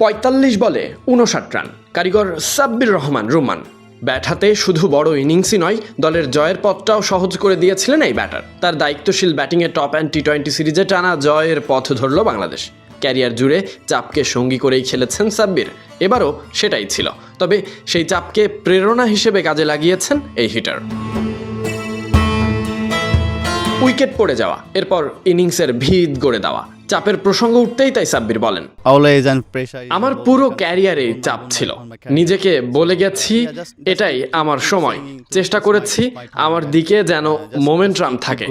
৪৫ বলে ৫৯ রান, কারিগর সাব্বির রহমান রুমান। ব্যাট হাতে শুধু বড় ইনিংসই নয়, দলের জয়ের পথটাও সহজ করে দিয়েছিলেন এই ব্যাটার। তার দায়িত্বশীল ব্যাটিংয়ে টপ অ্যান্ড টি-20 সিরিজে টানা জয়ের পথ ধরল বাংলাদেশ। ক্যারিয়ার জুড়ে চাপকে সঙ্গী করেই খেলেছেন সাব্বির, এবারও সেটাই ছিল। তবে সেই চাপকে প্রেরণা হিসেবে কাজে লাগিয়েছেন এই হিটার। উইকেট পড়ে যাওয়া, এরপর ইনিংসের ভিত গড়ে দেওয়া, চাপের প্রসঙ্গ উঠতেই তাই সাব্বির বলেন, আমার পুরো ক্যারিয়ারে চাপ ছিল। নিজেকে বলে গেছি এটাই আমার সময়, চেষ্টা করেছি আমার দিকে যেন মোমেন্টাম থাকে।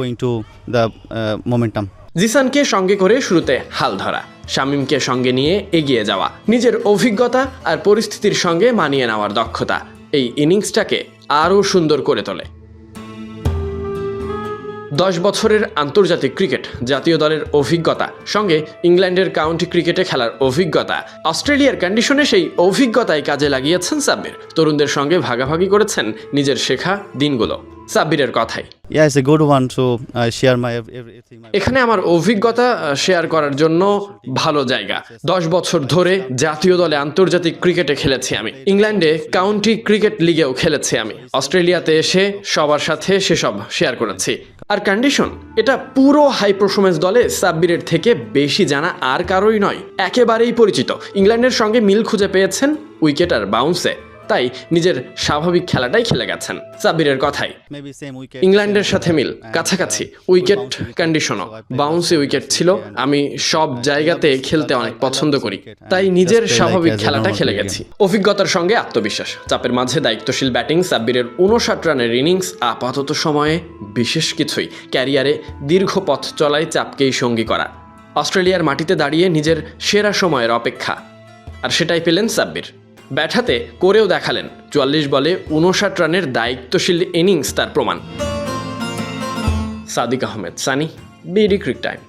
জিসানকে সঙ্গে করে শুরুতে হাল ধরা, শামীমকে সঙ্গে নিয়ে এগিয়ে যাওয়া, নিজের অভিজ্ঞতা আর পরিস্থিতির সঙ্গে মানিয়ে নেওয়ার দক্ষতা এই ইনিংসটাকে আরও সুন্দর করে তোলে। 10 বছরের আন্তর্জাতিক ক্রিকেট, জাতীয় দলের অভিজ্ঞতা, সঙ্গে ইংল্যান্ডের কাউন্টি ক্রিকেটে খেলার অভিজ্ঞতা, অস্ট্রেলিয়ার কন্ডিশনে সেই অভিজ্ঞতায় কাজে লাগিয়েছেন সাব্বির। তরুণদের সঙ্গে ভাগাভাগি করেছেন নিজের শেখা দিনগুলো। সাব্বিরের কথাই, এখানে আমার অভিজ্ঞতা শেয়ার করার জন্য ভালো জায়গা। 10 বছর ধরে জাতীয় দলে আন্তর্জাতিক ক্রিকেটে খেলেছি আমি, ইংল্যান্ডে কাউন্টি ক্রিকেট লিগেও খেলেছি আমি, অস্ট্রেলিয়াতে এসে সবার সাথে সেসব শেয়ার করেছি। আর কন্ডিশন, এটা পুরো হাই পারফরম্যান্স দলে সাব্বিরের থেকে বেশি জানা আর কারোই নয়, একেবারেই পরিচিত। ইংল্যান্ডের সঙ্গে মিল খুঁজে পেয়েছেন উইকেট আর বাউন্সে, তাই নিজের স্বাভাবিক খেলাটাই খেলে গেছেন। সাব্বিরের কথাই, ইংল্যান্ডের সাথে মিল, কাছাকাছি উইকেট কন্ডিশনও, বাউন্সে উইকেট ছিল। আমি সব জায়গাতে খেলতে অনেক পছন্দ করি, তাই নিজের স্বাভাবিক খেলাটা খেলে গেছি। অভিজ্ঞতার সঙ্গে আত্মবিশ্বাস, চাপের মাঝে দায়িত্বশীল ব্যাটিং, সাব্বিরের 59 রানের ইনিংস আপাতত সময়ে বিশেষ কিছুই। ক্যারিয়ারে দীর্ঘ পথ চলায় চাপকেই সঙ্গী করা, অস্ট্রেলিয়ার মাটিতে দাঁড়িয়ে নিজের সেরা সময়ের অপেক্ষা, আর সেটাই পেলেন সাব্বির। ব্যাট হাতে করেও দেখালেন 44 বলে 59 রানের দায়িত্বশীল ইনিংস তার প্রমাণ। Sadik Ahmed Sunny, BD Cric time.